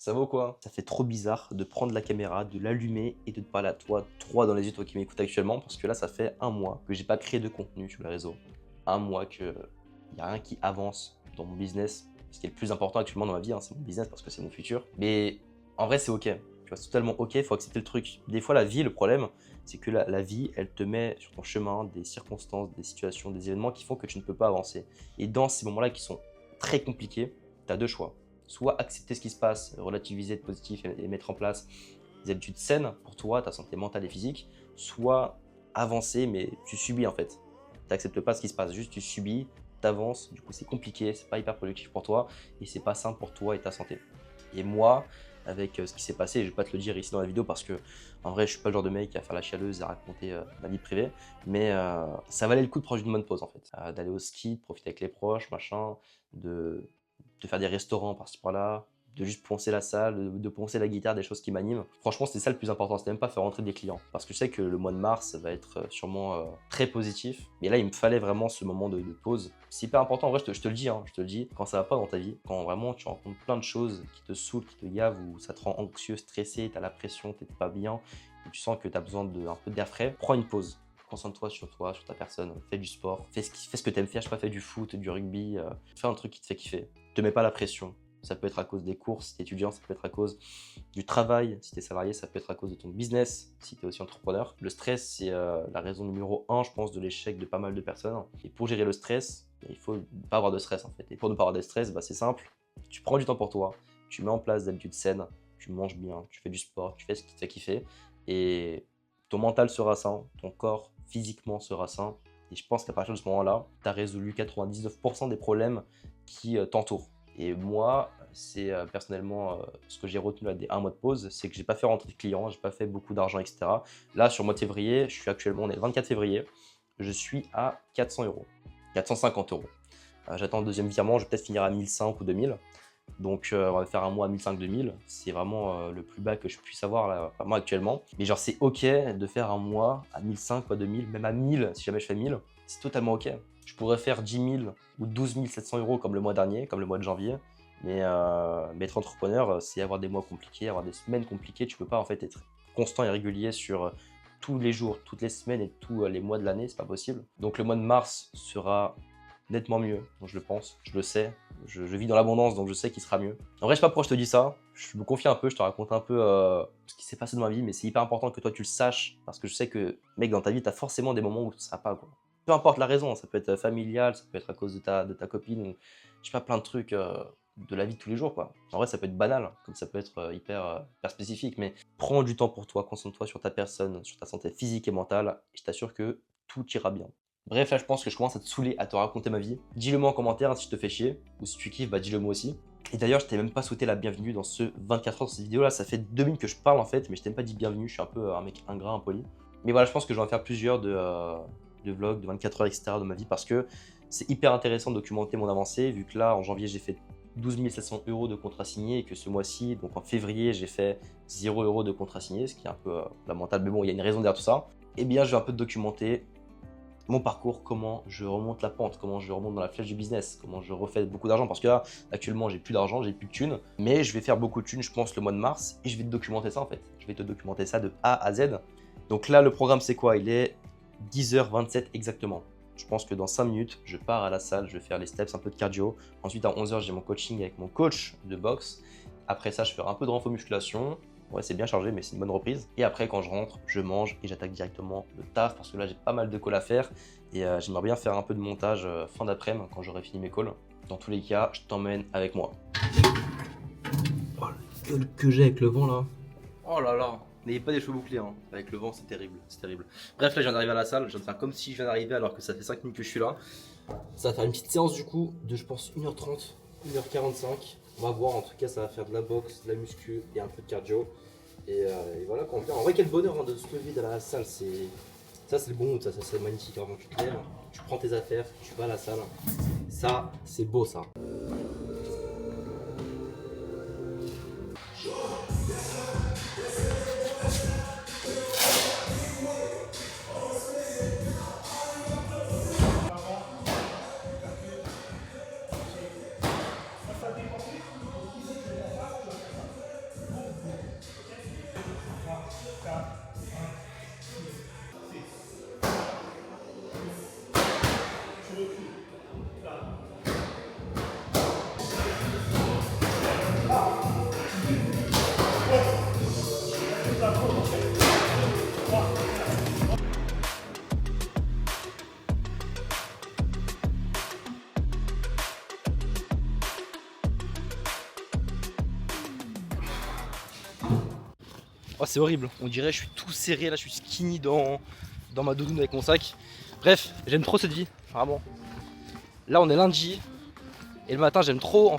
Ça vaut quoi? Ça fait trop bizarre de prendre la caméra, de l'allumer et de te parler à toi, droit dans les yeux, toi qui m'écoutes actuellement, parce que là, ça fait un mois que j'ai pas créé de contenu sur les réseaux. Un mois que y a rien qui avance dans mon business. Ce qui est le plus important actuellement dans ma vie, hein, c'est mon business parce que c'est mon futur. Mais en vrai, c'est ok. Tu vois, c'est totalement ok, il faut accepter le truc. Des fois, la vie, le problème, c'est que la vie, elle te met sur ton chemin des circonstances, des situations, des événements qui font que tu ne peux pas avancer. Et dans ces moments-là qui sont très compliqués, tu as deux choix. Soit accepter ce qui se passe, relativiser, être positif et mettre en place des habitudes saines pour toi, ta santé mentale et physique, soit avancer, mais tu subis en fait. Tu n'acceptes pas ce qui se passe, juste tu subis, tu avances, du coup c'est compliqué, c'est pas hyper productif pour toi et c'est pas sain pour toi et ta santé. Et moi, avec ce qui s'est passé, je vais pas te le dire ici dans la vidéo parce que en vrai je suis pas le genre de mec à faire la chialeuse et à raconter ma vie privée, mais ça valait le coup de prendre une bonne pause en fait, d'aller au ski, de profiter avec les proches, machin, de faire des restaurants par-ci par-là, de juste poncer la salle, de poncer la guitare, des choses qui m'animent. Franchement, c'était ça le plus important, c'était même pas faire rentrer des clients. Parce que je sais que le mois de mars va être sûrement très positif. Mais là, il me fallait vraiment ce moment de pause. C'est hyper important, en vrai, je te le dis, hein, je te le dis, quand ça va pas dans ta vie, quand vraiment tu rencontres plein de choses qui te saoulent, qui te gavent, ou ça te rend anxieux, stressé, t'as la pression, t'es pas bien, et tu sens que t'as besoin d'un peu d'air frais, prends une pause. Concentre-toi, sur ta personne, fais du sport, fais ce que tu aimes faire, je sais pas, fais du foot, du rugby, fais un truc qui te fait kiffer. Te mets pas la pression. Ça peut être à cause des cours si tu es étudiant, ça peut être à cause du travail si tu es salarié, ça peut être à cause de ton business si tu es aussi entrepreneur. Le stress, c'est la raison numéro 1, je pense, de l'échec de pas mal de personnes. Et pour gérer le stress, il faut pas avoir de stress en fait. Et pour ne pas avoir de stress, bah, c'est simple, tu prends du temps pour toi, tu mets en place des habitudes saines, tu manges bien, tu fais du sport, tu fais ce qui te fait kiffer. Et ton mental sera sain, ton corps physiquement sera sain. Et je pense qu'à partir de ce moment-là, tu as résolu 99% des problèmes qui t'entourent. Et moi, c'est personnellement ce que j'ai retenu là des un mois de pause, c'est que j'ai pas fait rentrer de clients, j'ai pas fait beaucoup d'argent, etc. Là, sur le mois de février, je suis actuellement, on est le 24 février, je suis à 400 euros, 450 euros. J'attends le deuxième virement, je vais peut-être finir à 1005 ou 2000. Donc, on va faire un mois à 1500-2000. C'est vraiment le plus bas que je puisse avoir là, moi actuellement. Mais genre, c'est ok de faire un mois à 1005 ou à 2000, même à 1000, si jamais je fais 1000. C'est totalement ok. Je pourrais faire 10 000 ou 12 700 euros comme le mois dernier, comme le mois de janvier. Mais être entrepreneur, c'est avoir des mois compliqués, avoir des semaines compliquées. Tu peux pas en fait être constant et régulier sur tous les jours, toutes les semaines et tous les mois de l'année, c'est pas possible. Donc le mois de mars sera nettement mieux, je le pense, je le sais. Je vis dans l'abondance, donc je sais qu'il sera mieux. En vrai, je sais pas pourquoi je te dis ça. Je me confie un peu, je te raconte un peu ce qui s'est passé dans ma vie, mais c'est hyper important que toi tu le saches, parce que je sais que, mec, dans ta vie, tu as forcément des moments où ça va pas, quoi. Peu importe la raison, ça peut être familial, ça peut être à cause de ta copine, ou je sais pas, plein de trucs de la vie de tous les jours, quoi. En vrai, ça peut être banal, comme ça peut être hyper spécifique, mais prends du temps pour toi, concentre-toi sur ta personne, sur ta santé physique et mentale, et je t'assure que tout ira bien. Bref, là, je pense que je commence à te saouler, à te raconter ma vie. Dis-le moi en commentaire hein, si je te fais chier, ou si tu kiffes, bah dis-le moi aussi. Et d'ailleurs, je t'ai même pas souhaité la bienvenue dans ce 24 heures de cette vidéo là, ça fait 2 minutes que je parle en fait, mais je t'ai même pas dit bienvenue, je suis un peu un mec ingrat, impoli. Mais voilà, je pense que je vais en faire plusieurs de vlogs, de 24 heures, etc. de ma vie, parce que c'est hyper intéressant de documenter mon avancée, vu que là, en janvier, j'ai fait 12 700 euros de contrat signé, et que ce mois-ci, donc en février, j'ai fait 0 euros de contrat signé, ce qui est un peu lamentable, mais bon, il y a une raison derrière tout ça. Eh bien, je vais un peu te documenter mon parcours, comment je remonte la pente, comment je remonte dans la flèche du business, comment je refais beaucoup d'argent, parce que là, actuellement, j'ai plus d'argent, j'ai plus de thunes, mais je vais faire beaucoup de thunes, je pense, le mois de mars, et je vais te documenter ça, en fait. Je vais te documenter ça de A à Z. Donc là, le programme, c'est quoi? Il est 10h27 exactement. Je pense que dans 5 minutes, je pars à la salle, je vais faire les steps, un peu de cardio. Ensuite, à 11h, j'ai mon coaching avec mon coach de boxe. Après ça, je ferai un peu de renfort musculation. Ouais, c'est bien chargé, mais c'est une bonne reprise. Et après, quand je rentre, je mange et j'attaque directement le taf parce que là, j'ai pas mal de calls à faire. Et j'aimerais bien faire un peu de montage fin d'après-midi quand j'aurai fini mes calls. Dans tous les cas, je t'emmène avec moi. Oh, la gueule que j'ai avec le vent là. Oh là là. N'ayez pas des cheveux bouclés, hein. Avec le vent, c'est terrible, c'est terrible. Bref, là, je viens d'arriver à la salle. Je viens de faire comme si je viens d'arriver alors que ça fait 5 minutes que je suis là. Ça va faire une petite séance du coup de, je pense, 1h30, 1h45. On va voir, en tout cas, ça va faire de la boxe, de la muscu et un peu de cardio. Et voilà, quand on vient. En vrai, quel bonheur hein, de se lever dans la salle. Ça, c'est le bon mood, ça c'est magnifique. Avant, tu te lèves, tu prends tes affaires, tu vas à la salle. Ça, c'est beau, ça. Oh, c'est horrible, on dirait que je suis tout serré là, je suis skinny dans ma doudoune avec mon sac. Bref, j'aime trop cette vie, vraiment. Là on est lundi et le matin j'aime trop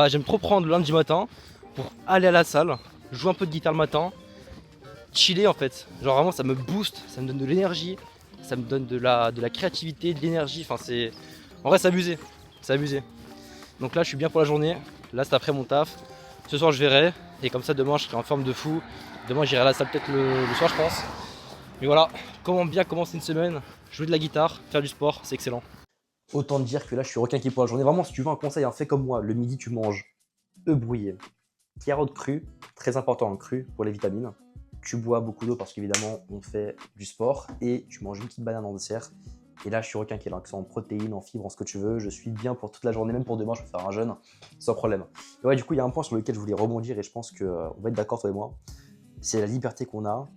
j'aime trop prendre le lundi matin pour aller à la salle, jouer un peu de guitare le matin, chiller en fait. Genre vraiment ça me booste, ça me donne de l'énergie, ça me donne de la créativité, de l'énergie, enfin c'est... En vrai c'est abusé, c'est abusé. Donc là je suis bien pour la journée, là c'est après mon taf. Ce soir je verrai et comme ça demain je serai en forme de fou. Demain j'irai à la salle peut-être le soir je pense. Mais voilà, comment bien commencer une semaine, jouer de la guitare, faire du sport, c'est excellent. Autant te dire que là, je suis requinqué pour la journée. Vraiment, si tu veux un conseil, hein, fais comme moi. Le midi, tu manges œufs brouillés, carottes crues, très important en cru pour les vitamines. Tu bois beaucoup d'eau parce qu'évidemment, on fait du sport. Et tu manges une petite banane en dessert. Et là, je suis requinqué, là, que ce soit en protéines, en fibres, en ce que tu veux. Je suis bien pour toute la journée, même pour demain, je peux faire un jeûne sans problème. Et ouais, du coup, il y a un point sur lequel je voulais rebondir et je pense qu'on va être d'accord, toi et moi. C'est la liberté qu'on a,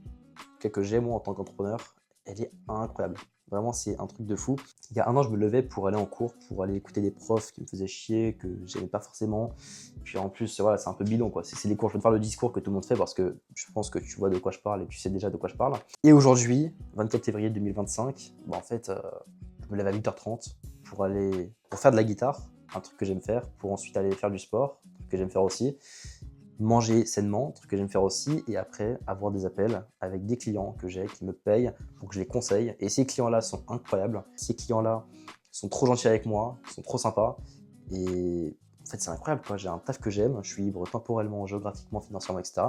que j'ai moi en tant qu'entrepreneur. Elle est incroyable. Vraiment, c'est un truc de fou. Il y a un an, je me levais pour aller en cours, pour aller écouter des profs qui me faisaient chier, que j'aimais pas forcément. Puis en plus, voilà, c'est un peu bidon, quoi. C'est les cours, je peux te faire le discours que tout le monde fait parce que je pense que tu vois de quoi je parle et tu sais déjà de quoi je parle. Et aujourd'hui, 24 février 2025, bah en fait, je me lève à 8h30 pour faire de la guitare, un truc que j'aime faire, pour ensuite aller faire du sport, un truc que j'aime faire aussi, manger sainement, un truc que j'aime faire aussi, et après avoir des appels avec des clients que j'ai, qui me payent pour que je les conseille. Et ces clients-là sont incroyables. Ces clients-là sont trop gentils avec moi, sont trop sympas. Et en fait, c'est incroyable, quoi. J'ai un taf que j'aime, je suis libre temporellement, géographiquement, financièrement, etc.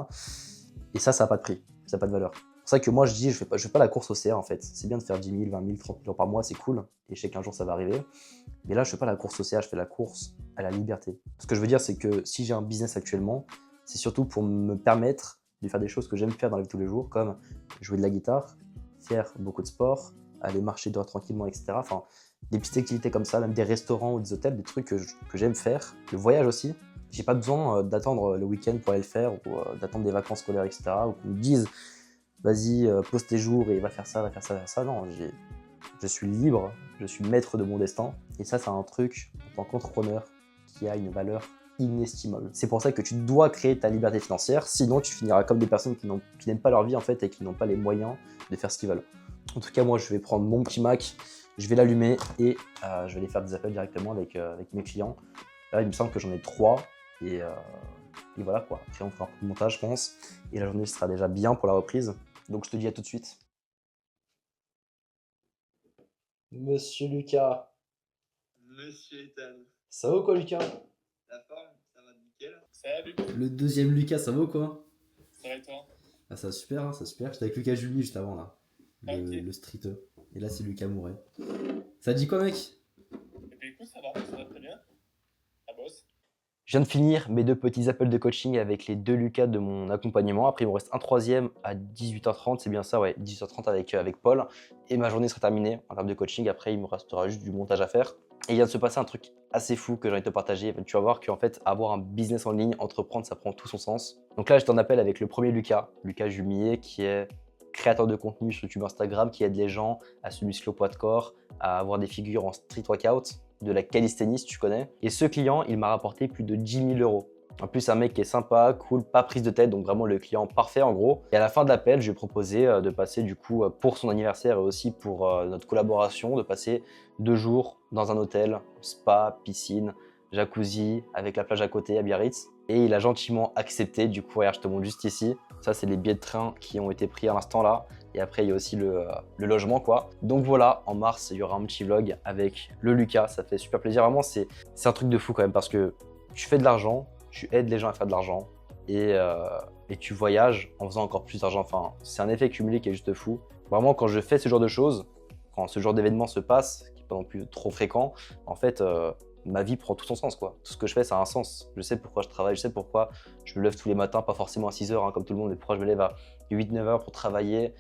Et ça n'a pas de prix, ça n'a pas de valeur. C'est pour ça que moi, je dis, je fais pas la course au CA, en fait. C'est bien de faire 10 000, 20 000, 30 000 euros par mois, c'est cool. Et je sais qu'un jour, ça va arriver. Mais là, je fais pas la course au CA, je fais la course à la liberté. Ce que je veux dire, c'est que si j'ai un business actuellement, c'est surtout pour me permettre de faire des choses que j'aime faire dans la vie de tous les jours, comme jouer de la guitare, faire beaucoup de sport, aller marcher dehors tranquillement, etc. Enfin, des petites activités comme ça, même des restaurants ou des hôtels, des trucs que j'aime faire. Le voyage aussi. J'ai pas besoin d'attendre le week-end pour aller le faire ou d'attendre des vacances scolaires, etc. Ou qu'on me dise, vas-y, pose tes jours et va faire ça, va faire ça, va faire ça. Non, je suis libre, je suis maître de mon destin. Et ça, c'est un truc, en tant qu'entrepreneur, qui a une valeur inestimable. C'est pour ça que tu dois créer ta liberté financière, sinon tu finiras comme des personnes qui n'aiment pas leur vie en fait et qui n'ont pas les moyens de faire ce qu'ils veulent. En tout cas, moi, je vais prendre mon petit Mac, je vais l'allumer et je vais aller faire des appels directement avec mes clients. Là, il me semble que j'en ai 3 et voilà quoi. Après, on fera un peu de montage, je pense, et la journée sera déjà bien pour la reprise. Donc, je te dis à tout de suite. Monsieur Lucas. Monsieur Ethan. Ça va ou quoi, Lucas? La forme, ça va nickel. Salut. Le deuxième Lucas, ça va ou quoi? Ça va et toi? Ah, ça va super, hein, ça va super. J'étais avec Lucas Julie juste avant là, Ok. le streeteux. Et là, c'est Lucas Mouret. Ça dit quoi, mec? Et puis écoute, ça va très bien. Ça bosse. Je viens de finir mes 2 petits appels de coaching avec les 2 Lucas de mon accompagnement. Après, il me reste un troisième à 18h30, c'est bien ça, ouais, 18h30 avec Paul. Et ma journée sera terminée en termes de coaching. Après, il me restera juste du montage à faire. Et il vient de se passer un truc assez fou que j'ai envie de te partager. Tu vas voir qu'en fait, avoir un business en ligne, entreprendre, ça prend tout son sens. Donc là, je t'en appelle avec le premier Lucas, Lucas Jumier, qui est créateur de contenu sur YouTube Instagram, qui aide les gens à se muscler au poids de corps, à avoir des figures en street workout, de la calisthénie, si tu connais. Et ce client, il m'a rapporté plus de 10 000 euros. En plus, un mec qui est sympa, cool, pas prise de tête, donc vraiment le client parfait en gros. Et à la fin de l'appel, je lui ai proposé de passer du coup pour son anniversaire et aussi pour notre collaboration, de passer 2 jours dans un hôtel, spa, piscine, jacuzzi, avec la plage à côté à Biarritz. Et il a gentiment accepté, du coup, regarde, je te montre juste ici. Ça, c'est les billets de train qui ont été pris à l'instant là. Et après, il y a aussi le logement, quoi. Donc voilà, en mars, il y aura un petit vlog avec le Lucas. Ça fait super plaisir. Vraiment, c'est un truc de fou quand même parce que tu fais de l'argent, tu aides les gens à faire de l'argent et tu voyages en faisant encore plus d'argent. Enfin, c'est un effet cumulé qui est juste fou. Vraiment, quand je fais ce genre de choses, quand ce genre d'événement se passe, qui n'est pas non plus trop fréquent, en fait, ma vie prend tout son sens, quoi. Tout ce que je fais, ça a un sens. Je sais pourquoi je travaille, je sais pourquoi je me lève tous les matins, pas forcément à 6h hein, comme tout le monde, mais pourquoi je me lève à 8-9 heures pour travailler,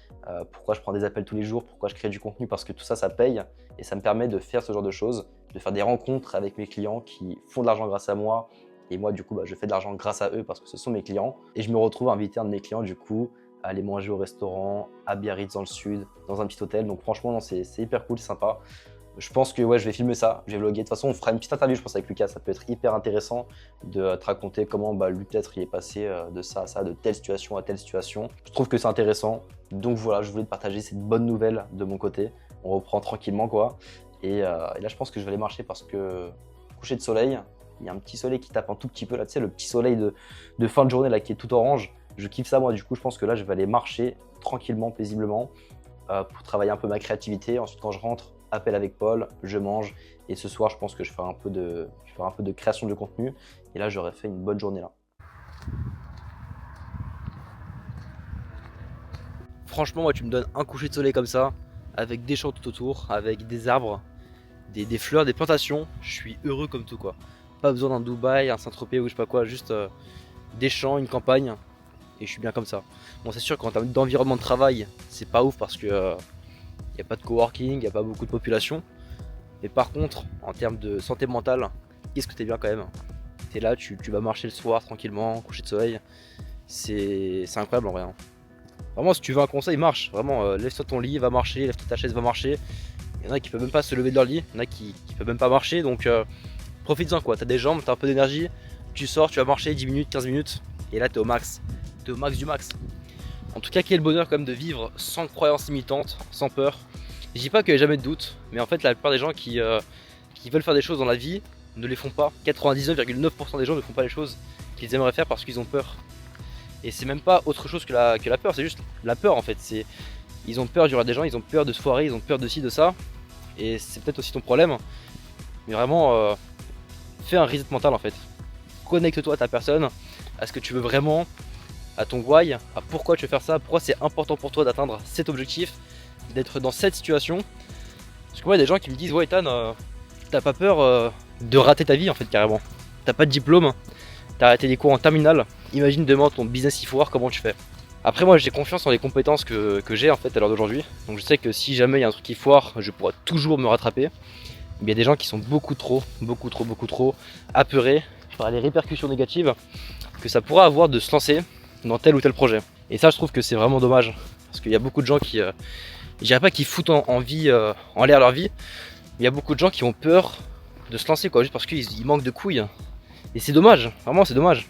pourquoi je prends des appels tous les jours, pourquoi je crée du contenu, parce que tout ça, ça paye et ça me permet de faire ce genre de choses, de faire des rencontres avec mes clients qui font de l'argent grâce à moi. Et moi, du coup, je fais de l'argent grâce à eux parce que ce sont mes clients. Et je me retrouve à inviter un de mes clients, du coup, à aller manger au restaurant, à Biarritz dans le sud, dans un petit hôtel. Donc franchement, non, c'est hyper cool, c'est sympa. je pense que ouais, je vais filmer ça, je vais vlogger. De toute façon, on fera une petite interview, je pense, avec Lucas. Ça peut être hyper intéressant de te raconter comment lui, peut-être, il est passé de ça à ça, de telle situation à telle situation. Je trouve que c'est intéressant. Donc voilà, je voulais te partager cette bonne nouvelle de mon côté. On reprend tranquillement, quoi. Et là, je pense que je vais aller marcher parce que coucher de soleil, il y a un petit soleil qui tape un tout petit peu là, tu sais, le petit soleil de fin de journée là qui est tout orange. Je kiffe ça, moi. Du coup, je pense que là, je vais aller marcher tranquillement, paisiblement pour travailler un peu ma créativité. Ensuite, quand je rentre, appel avec Paul, je mange. Et ce soir, je pense que je ferai un peu de création de contenu. Et là, j'aurais fait une bonne journée là. Franchement, moi, tu me donnes un coucher de soleil comme ça, avec des champs tout autour, avec des arbres, des fleurs, des plantations. Je suis heureux comme tout, quoi. Pas besoin d'un Dubaï, un Saint-Tropez ou je sais pas quoi, juste des champs, une campagne. Et je suis bien comme ça. Bon, c'est sûr qu'en termes d'environnement de travail, c'est pas ouf parce que y a pas de coworking, il n'y a pas beaucoup de population. Mais par contre, en termes de santé mentale, qu'est-ce que t'es bien quand même. T'es là, tu vas marcher le soir tranquillement, coucher de soleil. C'est incroyable en vrai. Hein. Vraiment, si tu veux un conseil, marche. Vraiment, lève-toi de ton lit, va marcher, lève-toi de ta chaise, va marcher. Il y en a qui peuvent même pas se lever de leur lit, il y en a qui peuvent même pas marcher. Donc profites-en quoi, t'as des jambes, t'as un peu d'énergie. Tu sors, tu vas marcher 10 minutes, 15 minutes. Et là, t'es au max. T'es au max du max. En tout cas, quel bonheur quand même de vivre sans croyances limitantes, sans peur. Je dis pas qu'il n'y a jamais de doute, mais en fait la plupart des gens qui veulent faire des choses dans la vie ne les font pas. 99,9% des gens ne font pas les choses qu'ils aimeraient faire parce qu'ils ont peur. Et c'est même pas autre chose que la peur, c'est juste la peur en fait. Ils ont peur d'y avoir des gens, ils ont peur de se foirer, ils ont peur de ci, de ça. Et c'est peut-être aussi ton problème. Mais vraiment, fais un reset mental en fait. Connecte-toi à ta personne, à ce que tu veux vraiment, à ton why, à pourquoi tu veux faire ça, pourquoi c'est important pour toi d'atteindre cet objectif, d'être dans cette situation. Parce que moi, il y a des gens qui me disent, ouais, Ethan, t'as pas peur de rater ta vie en fait, carrément. T'as pas de diplôme, t'as arrêté les cours en terminale. Imagine demain ton business y foire, comment tu fais? Après, moi, j'ai confiance en les compétences que j'ai en fait à l'heure d'aujourd'hui. Donc, je sais que si jamais il y a un truc qui foire, je pourrai toujours me rattraper. Mais il y a des gens qui sont beaucoup trop apeurés par les répercussions négatives que ça pourra avoir de se lancer dans tel ou tel projet. Et ça, je trouve que c'est vraiment dommage. Parce qu'il y a beaucoup de gens qui, je dirais pas qu'ils foutent en l'air leur vie, mais il y a beaucoup de gens qui ont peur de se lancer, quoi, juste parce qu'ils manquent de couilles. Et c'est dommage, vraiment c'est dommage.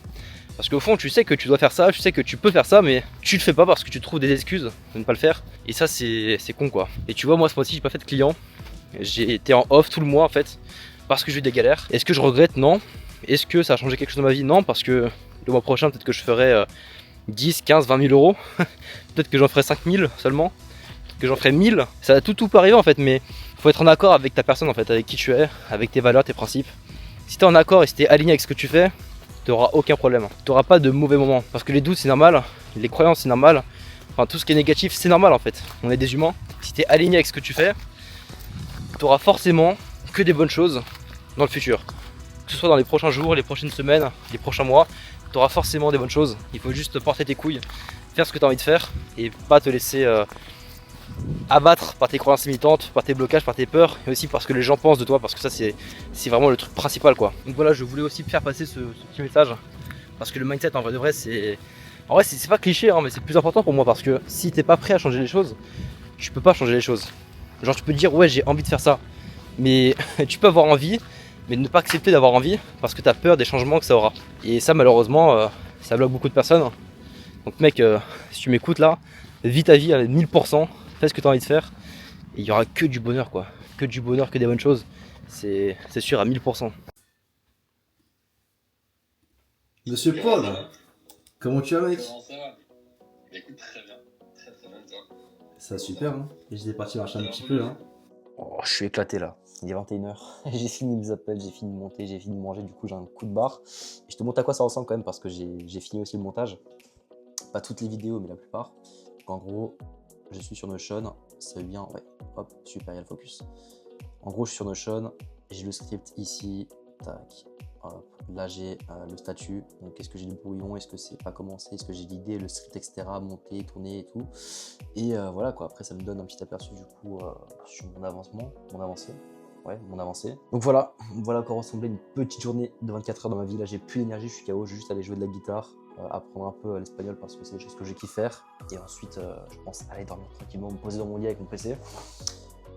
Parce qu'au fond, tu sais que tu dois faire ça, tu sais que tu peux faire ça, mais tu le fais pas parce que tu trouves des excuses de ne pas le faire. Et ça, c'est con, quoi. Et tu vois, moi, ce mois-ci, j'ai pas fait de client. J'ai été en off tout le mois, en fait, parce que j'ai eu des galères. Est-ce que je regrette? Non. Est-ce que ça a changé quelque chose dans ma vie? Non, parce que le mois prochain, peut-être que je ferai 10, 15, 20 000 euros. Peut-être que j'en ferai 5 000 seulement. Peut-être que j'en ferai 1000. Ça, tout peut arriver, en fait, mais faut être en accord avec ta personne, en fait, avec qui tu es, avec tes valeurs, tes principes. Si t'es en accord et si t'es aligné avec ce que tu fais, t'auras aucun problème. T'auras pas de mauvais moments. Parce que les doutes, c'est normal. Les croyances, c'est normal. Enfin, tout ce qui est négatif, c'est normal, en fait. On est des humains. Si t'es aligné avec ce que tu fais, t'auras forcément que des bonnes choses dans le futur. Que ce soit dans les prochains jours, les prochaines semaines, les prochains mois, t'auras forcément des bonnes choses. Il faut juste porter tes couilles, faire ce que t'as envie de faire et pas te laisser abattre par tes croyances limitantes, par tes blocages, par tes peurs et aussi parce que les gens pensent de toi, parce que ça c'est vraiment le truc principal, quoi. Donc voilà, je voulais aussi faire passer ce petit message parce que le mindset en vrai de vrai c'est pas cliché, hein, mais c'est plus important pour moi parce que si t'es pas prêt à changer les choses, tu peux pas changer les choses. Genre tu peux te dire ouais j'ai envie de faire ça, mais tu peux avoir envie mais ne pas accepter d'avoir envie parce que tu as peur des changements que ça aura. Et ça malheureusement ça bloque beaucoup de personnes. Donc mec, si tu m'écoutes là, vis ta vie à 1000%, fais ce que tu as envie de faire et il y aura que du bonheur, quoi. Que du bonheur, que des bonnes choses, c'est sûr à 1000%. Monsieur Paul, comment tu vas, mec? Comment ça va? Écoute, très bien. Très très bien, toi. Ça va super, hein. J'étais parti marcher un petit peu, hein. Oh, je suis éclaté là. Il est 21h. J'ai fini mes appels, j'ai fini de monter, j'ai fini de manger. Du coup, j'ai un coup de barre. Et je te montre à quoi ça ressemble quand même parce que j'ai fini aussi le montage. Pas toutes les vidéos, mais la plupart. Donc, en gros, je suis sur Notion. C'est bien. Ouais, hop, super, il y a le focus. En gros, je suis sur Notion. J'ai le script ici. Tac. Hop. Là, j'ai le statut. Donc, est-ce que j'ai le brouillon? Est-ce que c'est pas commencé? Est-ce que j'ai l'idée, le script, etc. Monter, tourner et tout. Et voilà quoi. Après, ça me donne un petit aperçu du coup sur mon avancement, mon avancée. Ouais, mon avancée. Donc voilà à quoi ressemblait une petite journée de 24 heures dans ma vie. Là, j'ai plus d'énergie, je suis KO. Je vais juste aller jouer de la guitare, apprendre un peu l'espagnol parce que c'est des choses que je kiffe faire. Et ensuite, je pense aller dormir tranquillement, me poser dans mon lit avec mon PC.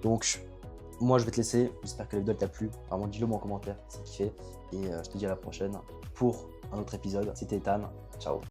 Donc Moi, je vais te laisser. J'espère que la vidéo t'a plu. Vraiment, dis-le moi en commentaire si c'est kiffé. Et je te dis à la prochaine pour un autre épisode. C'était Ethan. Ciao.